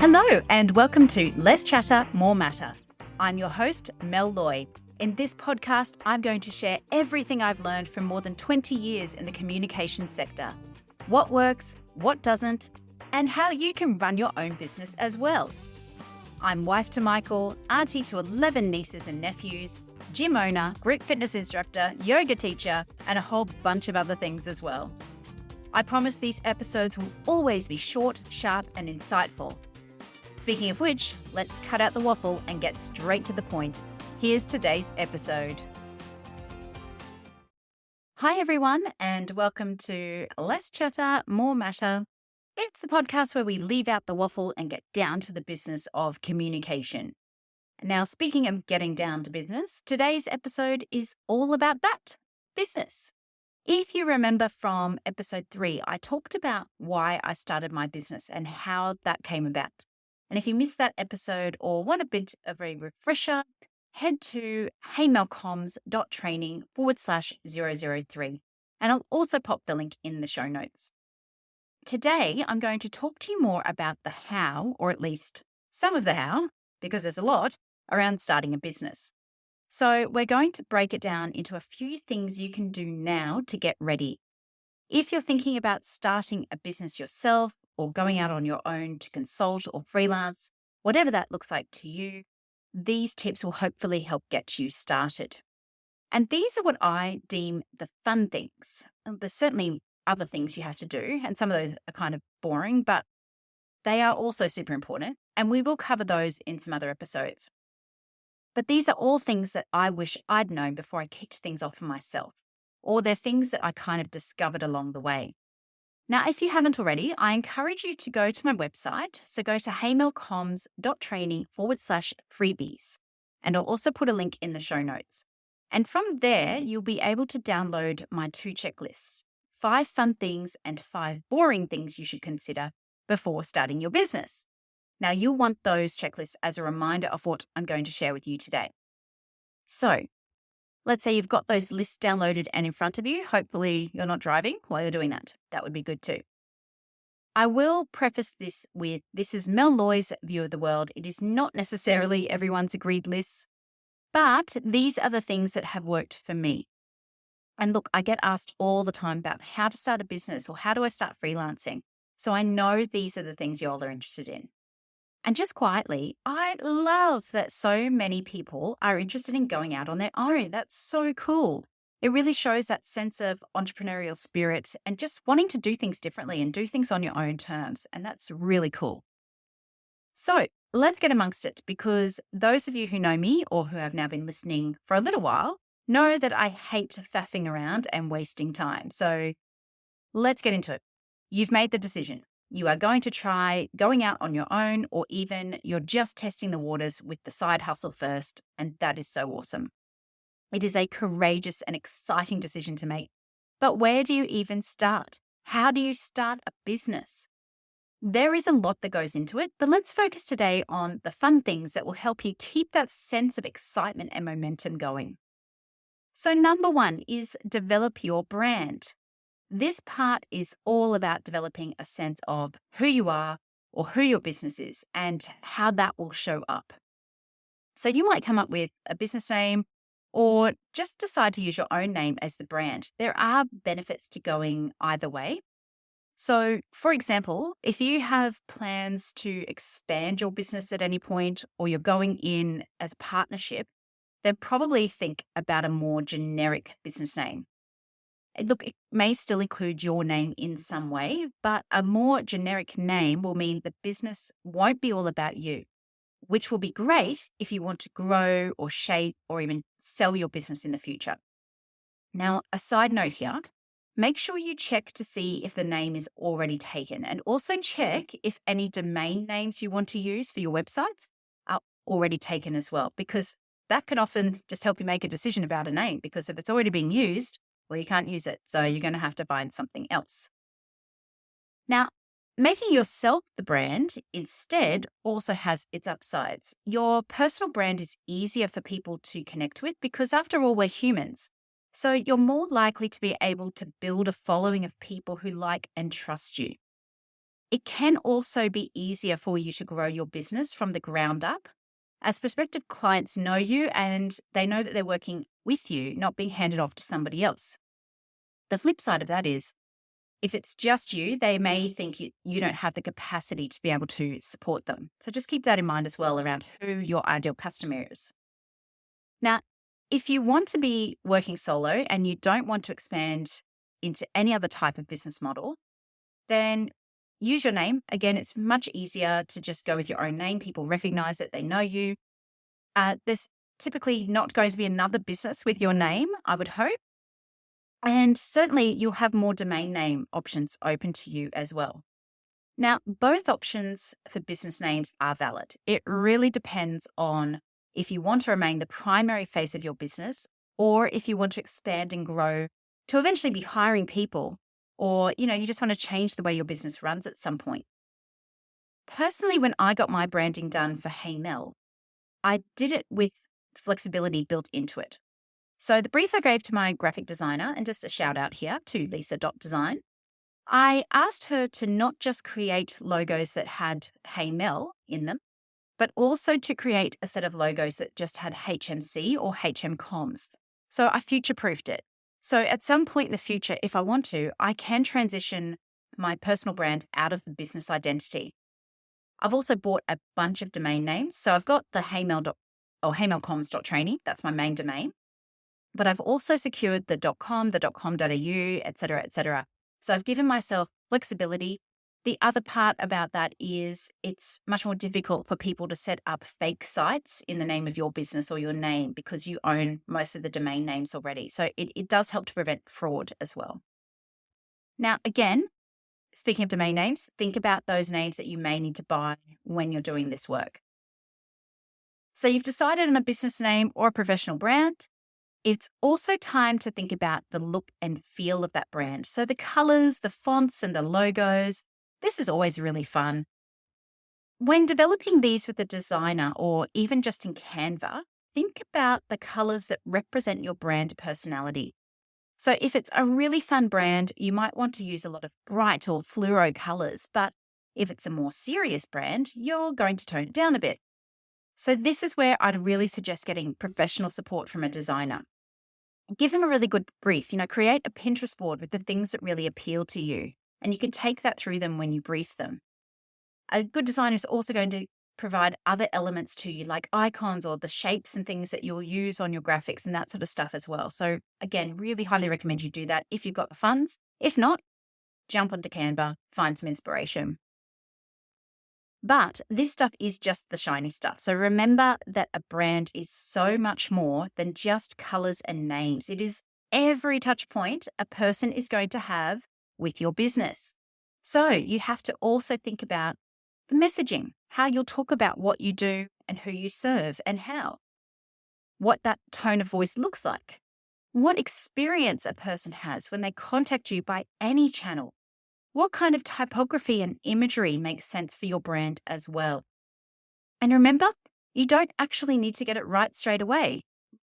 Hello and welcome to Less Chatter, More Matter. I'm your host, Mel Loy. In this podcast, I'm going to share everything I've learned from more than 20 years in the communications sector. What works, what doesn't, and how you can run your own business as well. I'm wife to Michael, auntie to 11 nieces and nephews, gym owner, group fitness instructor, yoga teacher, and a whole bunch of other things as well. I promise these episodes will always be short, sharp, and insightful. Speaking of which, let's cut out the waffle and get straight to the point. Here's today's episode. Hi everyone, and welcome to Less Chatter, More Matter. It's the podcast where we leave out the waffle and get down to the business of communication. Now, speaking of getting down to business, today's episode is all about that, business. If you remember from episode 3, I talked about why I started my business and how that came about. And if you missed that episode or want a bit of a refresher, head to heymelcoms.training/003. And I'll also pop the link in the show notes. Today, I'm going to talk to you more about the how, or at least some of the how, because there's a lot, around starting a business. So we're going to break it down into a few things you can do now to get ready. If you're thinking about starting a business yourself or going out on your own to consult or freelance, whatever that looks like to you, these tips will hopefully help get you started. And these are what I deem the fun things. There's certainly other things you have to do, and some of those are kind of boring, but they are also super important, and we will cover those in some other episodes. But these are all things that I wish I'd known before I kicked things off for myself, or they're things that I kind of discovered along the way. Now, if you haven't already, I encourage you to go to my website. So go to heymelcoms.training/freebies. And I'll also put a link in the show notes. And from there, you'll be able to download my 2 checklists, 5 fun things and 5 boring things you should consider before starting your business. Now, you'll want those checklists as a reminder of what I'm going to share with you today. So let's say you've got those lists downloaded and in front of you. Hopefully you're not driving while you're doing that. That would be good too. I will preface this with, this is Mel Loy's view of the world. It is not necessarily everyone's agreed lists, but these are the things that have worked for me. And look, I get asked all the time about how to start a business or how do I start freelancing. So I know these are the things y'all are interested in. And just quietly, I love that so many people are interested in going out on their own. That's so cool. It really shows that sense of entrepreneurial spirit and just wanting to do things differently and do things on your own terms. And that's really cool. So let's get amongst it, because those of you who know me or who have now been listening for a little while know that I hate faffing around and wasting time. So let's get into it. You've made the decision. You are going to try going out on your own, or even you're just testing the waters with the side hustle first, and that is so awesome. It is a courageous and exciting decision to make. But where do you even start? How do you start a business? There is a lot that goes into it, but let's focus today on the fun things that will help you keep that sense of excitement and momentum going. So number 1 is develop your brand. This part is all about developing a sense of who you are or who your business is and how that will show up. So you might come up with a business name or just decide to use your own name as the brand. There are benefits to going either way. So, for example, if you have plans to expand your business at any point, or you're going in as a partnership, then probably think about a more generic business name. Look, it may still include your name in some way, but a more generic name will mean the business won't be all about you, which will be great if you want to grow or shape or even sell your business in the future. Now, a side note here, make sure you check to see if the name is already taken, and also check if any domain names you want to use for your websites are already taken as well, because that can often just help you make a decision about a name, because if it's already being used, well, you can't use it. So you're going to have to find something else. Now, making yourself the brand instead also has its upsides. Your personal brand is easier for people to connect with because, after all, we're humans. So you're more likely to be able to build a following of people who like and trust you. It can also be easier for you to grow your business from the ground up, as prospective clients know you and they know that they're working with you, not being handed off to somebody else. The flip side of that is, if it's just you, they may think you don't have the capacity to be able to support them. So just keep that in mind as well around who your ideal customer is. Now, if you want to be working solo and you don't want to expand into any other type of business model, then use your name. Again, it's much easier to just go with your own name. People recognize it, they know you. There's typically not going to be another business with your name, I would hope. And certainly you'll have more domain name options open to you as well. Now, both options for business names are valid. It really depends on if you want to remain the primary face of your business or if you want to expand and grow to eventually be hiring people, or, you just want to change the way your business runs at some point. Personally, when I got my branding done for Hey Mel, I did it with flexibility built into it. So the brief I gave to my graphic designer, and just a shout out here to Lisa.design, I asked her to not just create logos that had Hey Mel in them, but also to create a set of logos that just had HMC or HM Comms. So I future-proofed it. So at some point in the future, if I want to, I can transition my personal brand out of the business identity. I've also bought a bunch of domain names. So I've got the heymelcomms.training. That's my main domain. But I've also secured the .com, the .com.au, et cetera, et cetera. So I've given myself flexibility. The other part about that is it's much more difficult for people to set up fake sites in the name of your business or your name because you own most of the domain names already. So it does help to prevent fraud as well. Now, again, speaking of domain names, think about those names that you may need to buy when you're doing this work. So you've decided on a business name or a professional brand. It's also time to think about the look and feel of that brand. So the colors, the fonts, and the logos, this is always really fun. When developing these with a designer or even just in Canva, think about the colors that represent your brand personality. So if it's a really fun brand, you might want to use a lot of bright or fluoro colors, but if it's a more serious brand, you're going to tone it down a bit. So this is where I'd really suggest getting professional support from a designer. Give them a really good brief, create a Pinterest board with the things that really appeal to you, and you can take that through them when you brief them. A good designer is also going to provide other elements to you, like icons or the shapes and things that you'll use on your graphics and that sort of stuff as well. So again, really highly recommend you do that if you've got the funds. If not, jump onto Canva, find some inspiration. But this stuff is just the shiny stuff. So remember that a brand is so much more than just colors and names. It is every touch point a person is going to have with your business. So you have to also think about the messaging, how you'll talk about what you do and who you serve and how, what that tone of voice looks like, what experience a person has when they contact you by any channel. What kind of typography and imagery makes sense for your brand as well? And remember, you don't actually need to get it right straight away.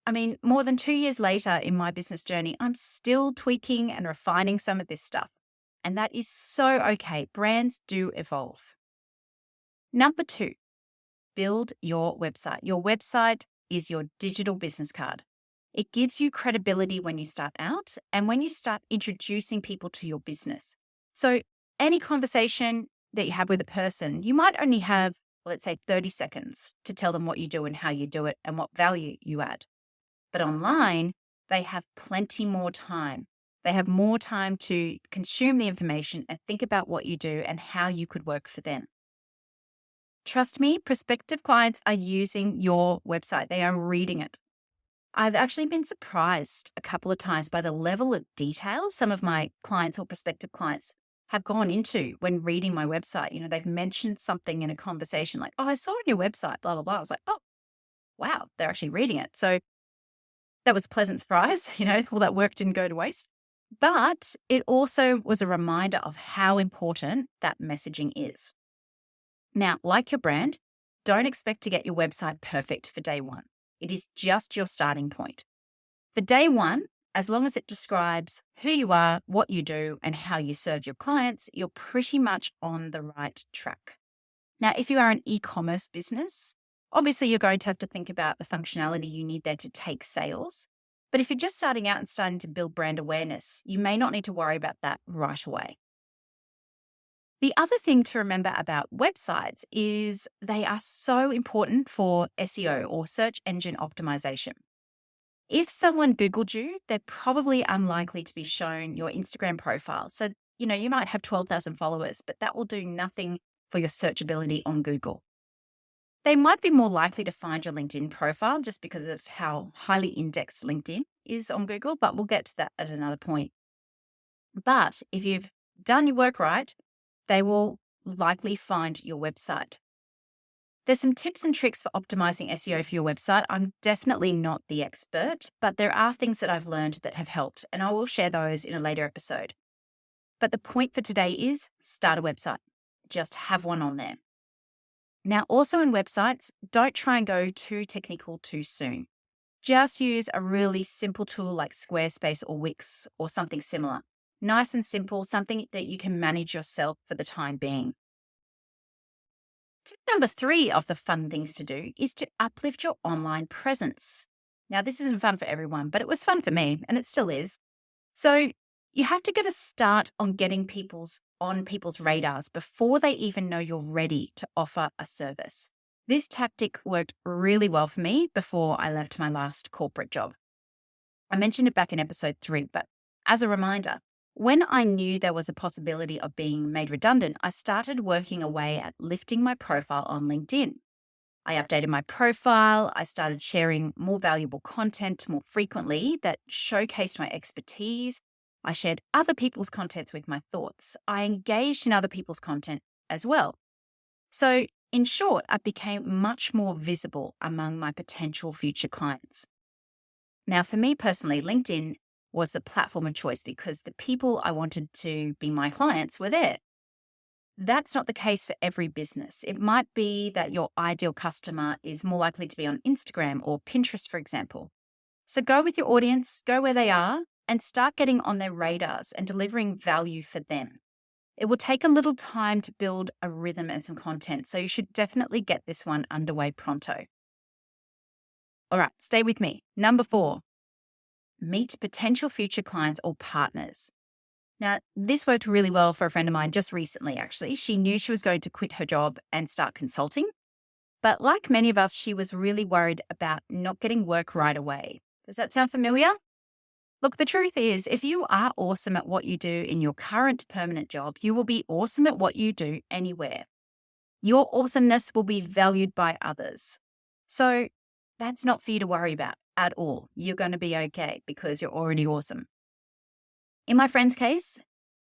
I mean, more than 2 years later in my business journey, I'm still tweaking and refining some of this stuff. And that is so okay. Brands do evolve. Number 2, build your website. Your website is your digital business card. It gives you credibility when you start out and when you start introducing people to your business. So any conversation that you have with a person, you might only have, let's say, 30 seconds to tell them what you do and how you do it and what value you add. But online, they have plenty more time. They have more time to consume the information and think about what you do and how you could work for them. Trust me, prospective clients are using your website. They are reading it. I've actually been surprised a couple of times by the level of detail some of my clients or prospective clients have gone into when reading my website. They've mentioned something in a conversation like, oh, I saw on your website, blah, blah, blah. I was like, oh, wow, they're actually reading it. So that was a pleasant surprise. All that work didn't go to waste. But it also was a reminder of how important that messaging is. Now, like your brand, don't expect to get your website perfect for day one. It is just your starting point. For day one, As long as it describes who you are, what you do, and how you serve your clients, you're pretty much on the right track. Now, if you are an e-commerce business, obviously you're going to have to think about the functionality you need there to take sales. But if you're just starting out and starting to build brand awareness, you may not need to worry about that right away. The other thing to remember about websites is they are so important for SEO or search engine optimization. If someone Googled you, they're probably unlikely to be shown your Instagram profile. So, you might have 12,000 followers, but that will do nothing for your searchability on Google. They might be more likely to find your LinkedIn profile just because of how highly indexed LinkedIn is on Google, but we'll get to that at another point. But if you've done your work right, they will likely find your website. There's some tips and tricks for optimizing SEO for your website. I'm definitely not the expert, but there are things that I've learned that have helped, and I will share those in a later episode. But the point for today is start a website. Just have one on there. Now, also in websites, don't try and go too technical too soon. Just use a really simple tool like Squarespace or Wix or something similar. Nice and simple, something that you can manage yourself for the time being. Tip number 3 of the fun things to do is to uplift your online presence. Now, this isn't fun for everyone, but it was fun for me, and it still is. So you have to get a start on getting on people's radars before they even know you're ready to offer a service. This tactic worked really well for me before I left my last corporate job. I mentioned it back in episode 3, but as a reminder, when I knew there was a possibility of being made redundant, I started working away at lifting my profile on LinkedIn. I updated my profile. I started sharing more valuable content more frequently that showcased my expertise. I shared other people's contents with my thoughts. I engaged in other people's content as well. So, in short, I became much more visible among my potential future clients. Now, for me personally, LinkedIn was the platform of choice because the people I wanted to be my clients were there. That's not the case for every business. It might be that your ideal customer is more likely to be on Instagram or Pinterest, for example. So go with your audience, go where they are, and start getting on their radars and delivering value for them. It will take a little time to build a rhythm and some content, so you should definitely get this one underway pronto. All right, stay with me. Number 4, meet potential future clients or partners. Now, this worked really well for a friend of mine just recently, actually. She knew she was going to quit her job and start consulting. But like many of us, she was really worried about not getting work right away. Does that sound familiar? Look, the truth is, if you are awesome at what you do in your current permanent job, you will be awesome at what you do anywhere. Your awesomeness will be valued by others. So that's not for you to worry about at all. You're going to be okay because you're already awesome. In my friend's case,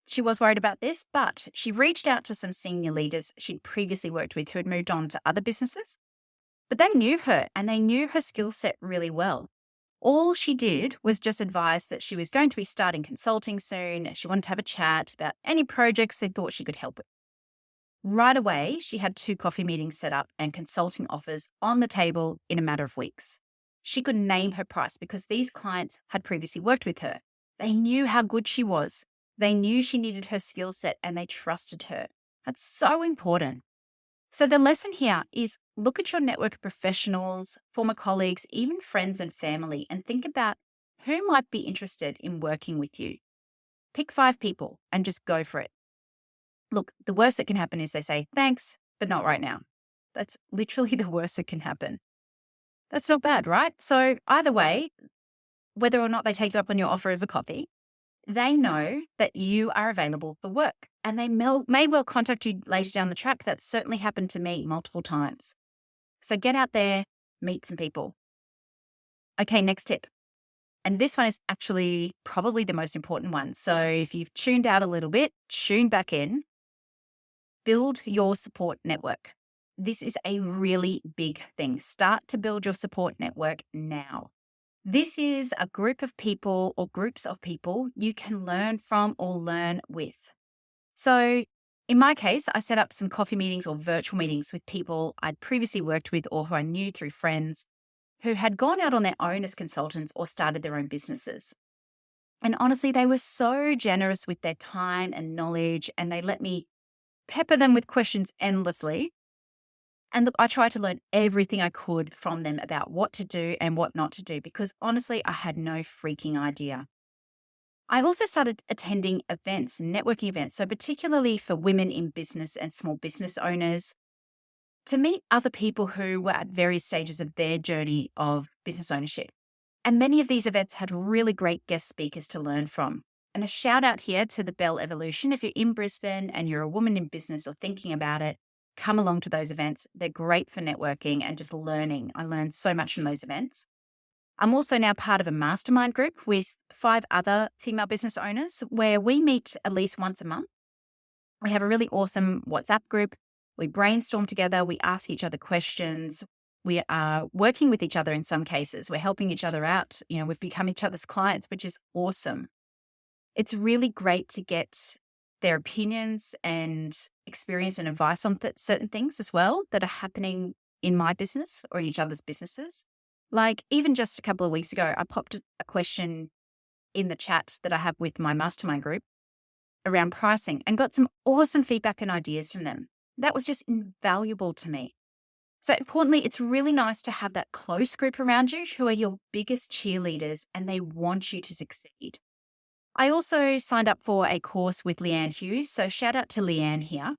she was worried about this, but she reached out to some senior leaders she'd previously worked with who had moved on to other businesses. But they knew her and they knew her skill set really well. All she did was just advise that she was going to be starting consulting soon. She wanted to have a chat about any projects they thought she could help with. Right away, she had 2 coffee meetings set up and consulting offers on the table in a matter of weeks. She could name her price because these clients had previously worked with her. They knew how good she was. They knew she needed her skill set and they trusted her. That's so important. So the lesson here is look at your network of professionals, former colleagues, even friends and family, and think about who might be interested in working with you. Pick 5 people and just go for it. Look, the worst that can happen is they say, thanks, but not right now. That's literally the worst that can happen. That's not bad, right? So either way, whether or not they take you up on your offer as a copy, they know that you are available for work and they may well contact you later down the track. That's certainly happened to me multiple times. So get out there, meet some people. Okay, next tip. And this one is actually probably the most important one. So if you've tuned out a little bit, tune back in. Build your support network. This is a really big thing. Start to build your support network now. This is a group of people or groups of people you can learn from or learn with. So in my case, I set up some coffee meetings or virtual meetings with people I'd previously worked with or who I knew through friends who had gone out on their own as consultants or started their own businesses. And honestly, they were so generous with their time and knowledge, and they let me pepper them with questions endlessly. And look, I tried to learn everything I could from them about what to do and what not to do, because honestly, I had no freaking idea. I also started attending events, networking events, so particularly for women in business and small business owners, to meet other people who were at various stages of their journey of business ownership. And many of these events had really great guest speakers to learn from. And a shout out here to the Bell Evolution. If you're in Brisbane and you're a woman in business or thinking about it, come along to those events. They're great for networking and just learning. I learned so much from those events. I'm also now part of a mastermind group with 5 other female business owners where we meet at least once a month. We have a really awesome WhatsApp group. We brainstorm together. We ask each other questions. We are working with each other in some cases. We're helping each other out. We've become each other's clients, which is awesome. It's really great to get their opinions and experience and advice on certain things as well that are happening in my business or in each other's businesses. Like even just a couple of weeks ago, I popped a question in the chat that I have with my mastermind group around pricing and got some awesome feedback and ideas from them. That was just invaluable to me. So importantly, it's really nice to have that close group around you who are your biggest cheerleaders and they want you to succeed. I also signed up for a course with Leanne Hughes. So shout out to Leanne here,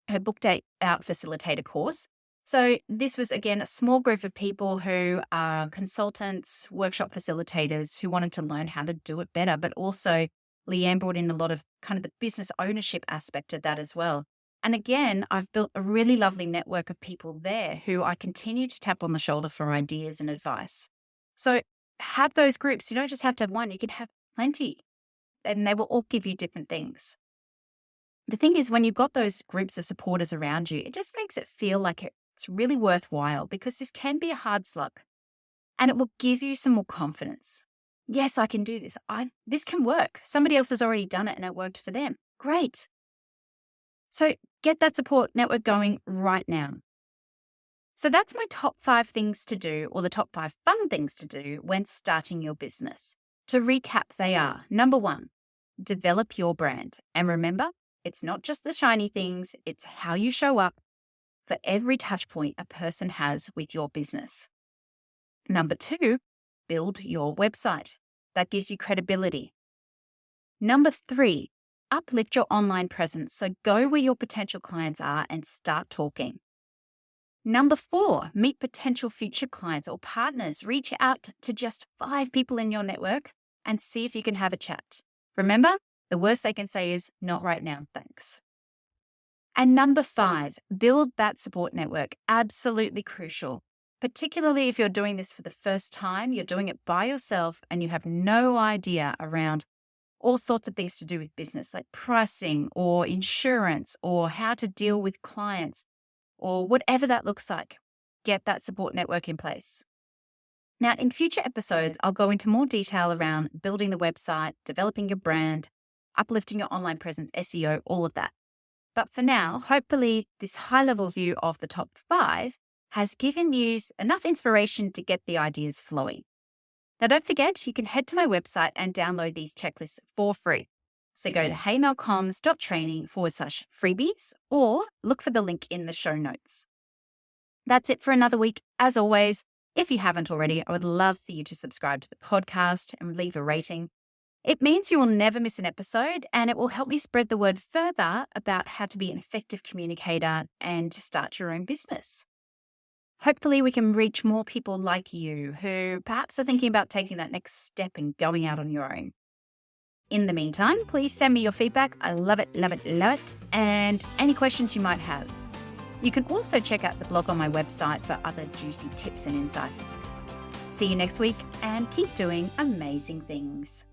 her booked out facilitator course. So this was, again, a small group of people who are consultants, workshop facilitators who wanted to learn how to do it better. But also Leanne brought in a lot of kind of the business ownership aspect of that as well. And again, I've built a really lovely network of people there who I continue to tap on the shoulder for ideas and advice. So have those groups. You don't just have to have one, you can have plenty, and they will all give you different things. The thing is, when you've got those groups of supporters around you, it just makes it feel like it's really worthwhile because this can be a hard slug and it will give you some more confidence. Yes, I can do this. This can work. Somebody else has already done it and it worked for them. Great. So get that support network going right now. So that's my top 5 things to do, or the top 5 fun things to do when starting your business. To recap, they are: number 1, develop your brand. And remember, it's not just the shiny things, it's how you show up for every touch point a person has with your business. Number 2, build your website. That gives you credibility. Number 3, uplift your online presence. So go where your potential clients are and start talking. Number 4, meet potential future clients or partners. Reach out to just 5 people in your network and see if you can have a chat. Remember, the worst they can say is, not right now, thanks. And number 5, build that support network. Absolutely crucial, particularly if you're doing this for the first time, you're doing it by yourself and you have no idea around all sorts of things to do with business, like pricing or insurance or how to deal with clients or whatever that looks like. Get that support network in place. Now, in future episodes, I'll go into more detail around building the website, developing your brand, uplifting your online presence, SEO, all of that. But for now, hopefully this high-level view of the top 5 has given you enough inspiration to get the ideas flowing. Now, don't forget, you can head to my website and download these checklists for free. So go to heymelcoms.training/freebies or look for the link in the show notes. That's it for another week. As always, if you haven't already, I would love for you to subscribe to the podcast and leave a rating. It means you will never miss an episode and it will help me spread the word further about how to be an effective communicator and to start your own business. Hopefully we can reach more people like you who perhaps are thinking about taking that next step and going out on your own. In the meantime, please send me your feedback. I love it, love it, love it. And any questions you might have. You can also check out the blog on my website for other juicy tips and insights. See you next week and keep doing amazing things.